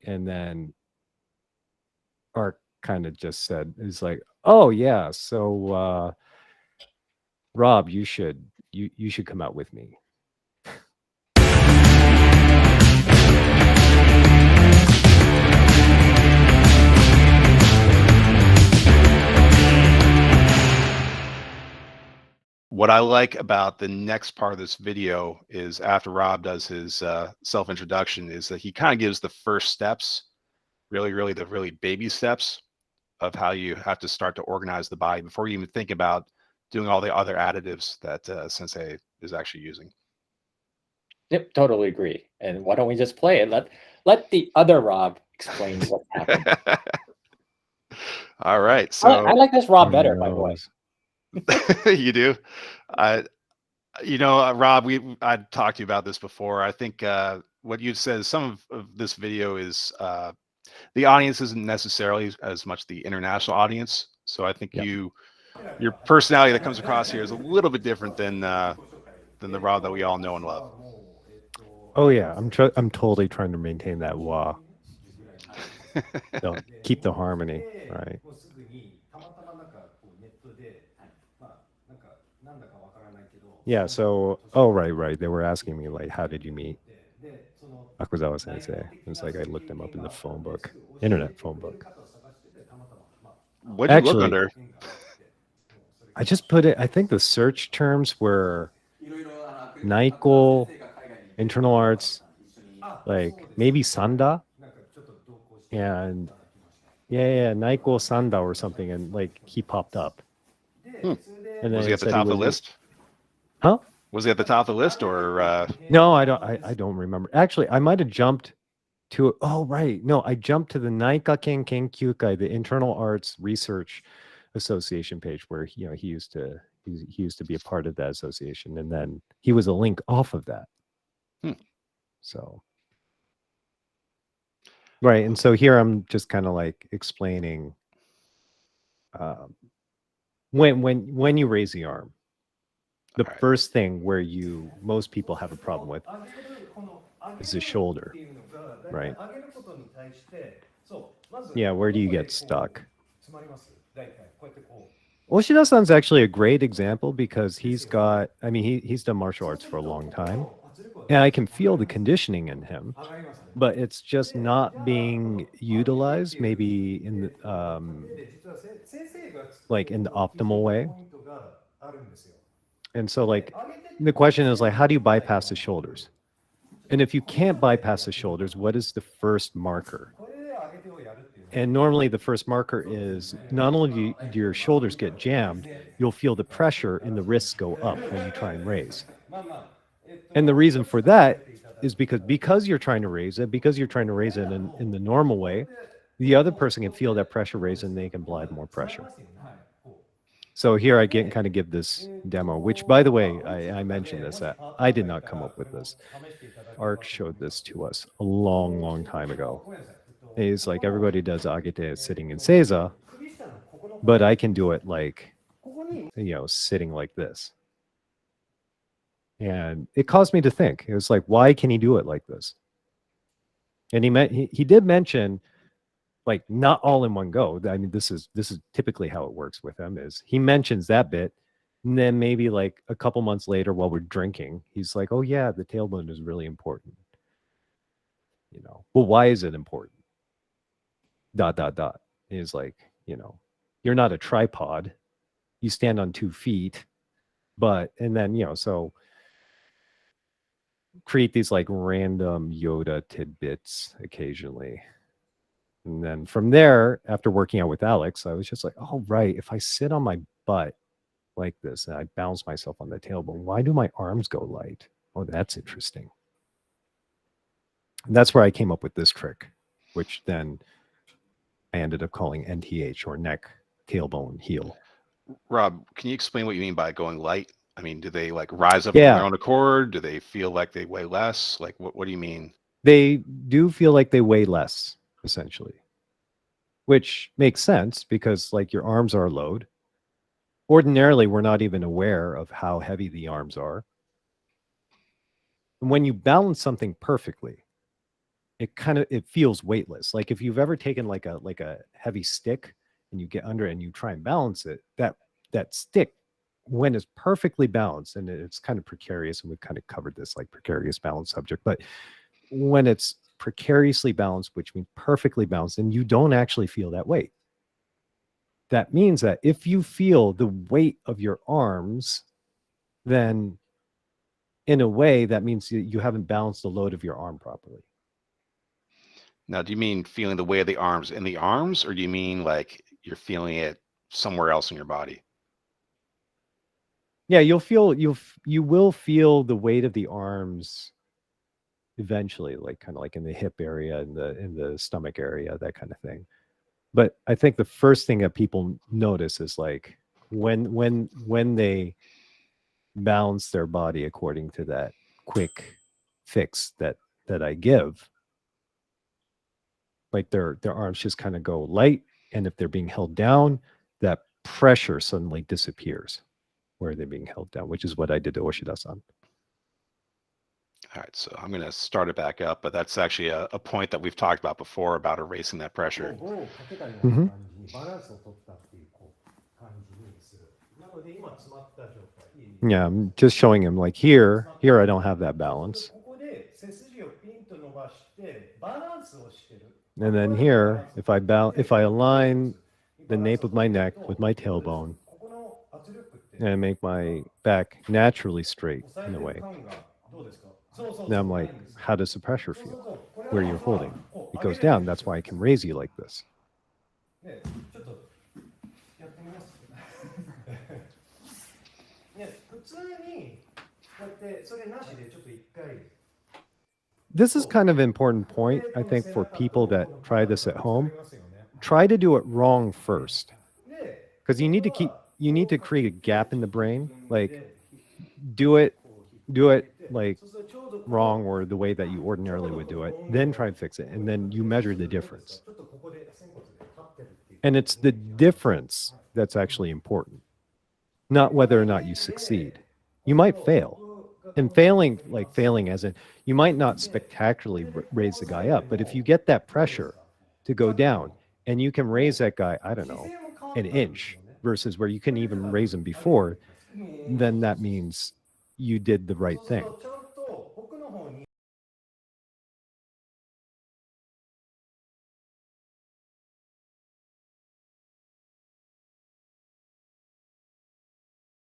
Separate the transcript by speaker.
Speaker 1: And then Ark kind of just said, is like, oh yeah, so Rob, you should come out with me.
Speaker 2: What I like about the next part of this video is after Rob does his self-introduction is that he kind of gives the first steps, really the really baby steps of how you have to start to organize the body before you even think about doing all the other additives that Sensei is actually using.
Speaker 3: Yep, totally agree. And why don't we just play it? Let the other Rob explain what's happening.
Speaker 2: All right. So
Speaker 3: I like this Rob better, by the way.
Speaker 2: You do? Rob, I talked to you about this before. I think what you said, some of this video is the audience isn't necessarily as much the international audience. So I think your personality that comes across here is a little bit different than the Rob that we all know and love.
Speaker 1: Oh yeah, I'm totally trying to maintain that wah. Keep the harmony, right? Yeah, so right. They were asking me like, how did you meet Akuzawa Sensei? It's like I looked him up in the phone book, internet phone book.
Speaker 2: What did you look under?
Speaker 1: I just put it. I think the search terms were Naiko, internal arts, like maybe Sanda, and Naiko Sanda or something, and like he popped up.
Speaker 2: And then was he at the top of the list?
Speaker 1: Huh?
Speaker 2: Was he at the top of the list or?
Speaker 1: No, I don't remember. Actually, I might have jumped to. Oh right, no, I jumped to the Naikaken Kenkyukai, the Internal Arts Research Association page, where he used to be a part of that association, and then he was a link off of that. So right, and so here I'm just kind of like explaining when you raise the arm, the first thing where most people have a problem with is the shoulder, right? Yeah, where do you get stuck? Oshida-san's actually a great example because he's done martial arts for a long time, and I can feel the conditioning in him, but it's just not being utilized maybe in the optimal way. And so like the question is like, how do you bypass the shoulders? And if you can't bypass the shoulders, what is the first marker? And normally the first marker is not only do your shoulders get jammed, you'll feel the pressure in the wrists go up when you try and raise. And the reason for that is because you're trying to raise it, in the normal way, the other person can feel that pressure raise and they can apply more pressure. So here I kind of give this demo, which, by the way, I mentioned this. I did not come up with this. Ark showed this to us a long, long time ago. He's like, everybody does Agete sitting in Seiza, but I can do it like, sitting like this. And it caused me to think. It was like, why can he do it like this? And he did mention, like, not all in one go. I mean, this is typically how it works with him. Is he mentions that bit, and then maybe like a couple months later, while we're drinking, he's like, "Oh yeah, the tailbone is really important." Well, why is it important? ... He's like, you're not a tripod. You stand on 2 feet, and then so create these like random Yoda tidbits occasionally. And then from there, after working out with Alex, I was just like, oh, right. If I sit on my butt like this and I bounce myself on the tailbone, why do my arms go light? Oh, that's interesting. And that's where I came up with this trick, which then I ended up calling NTH, or neck, tailbone, heel.
Speaker 2: Rob, can you explain what you mean by going light? I mean, do they like rise up on their own accord? Do they feel like they weigh less? Like, what do you mean?
Speaker 1: They do feel like they weigh less, essentially, which makes sense because like your arms are a load. Ordinarily, we're not even aware of how heavy the arms are. And when you balance something perfectly, it feels weightless. Like if you've ever taken like a heavy stick and you get under it and you try and balance it, that stick, when it's perfectly balanced, and it's kind of precarious, and we've kind of covered this like precarious balance subject, but when it's precariously balanced, which means perfectly balanced, and you don't actually feel that weight. That means that if you feel the weight of your arms, then in a way that means you haven't balanced the load of your arm properly.
Speaker 2: Now, do you mean feeling the weight of the arms in the arms, or do you mean like you're feeling it somewhere else in your body?
Speaker 1: Yeah, you will feel the weight of the arms eventually, like kind of like in the hip area and in the stomach area, that kind of thing. But I think the first thing that people notice is like when they balance their body according to that quick fix that I give, like their arms just kind of go light, and if they're being held down, that pressure suddenly disappears where they're being held down, which is what I did to Oshida-san.
Speaker 2: All right, so I'm going to start it back up, but that's actually a point that we've talked about before about erasing that pressure.
Speaker 1: Mhm. Yeah, I'm just showing him like here I don't have that balance. And then here, if I align the nape of my neck with my tailbone and I make my back naturally straight in a way, now I'm like, how does the pressure feel where you're holding? It goes down. That's why I can raise you like this. This is kind of an important point, I think, for people that try this at home. Try to do it wrong first, because you need to create a gap in the brain. Like do it like wrong or the way that you ordinarily would do it, then try and fix it, and then you measure the difference. And it's the difference that's actually important, not whether or not you succeed. You might fail. And failing as in, you might not spectacularly raise the guy up, but if you get that pressure to go down and you can raise that guy, I don't know, an inch versus where you couldn't even raise him before, then that means you did the right thing.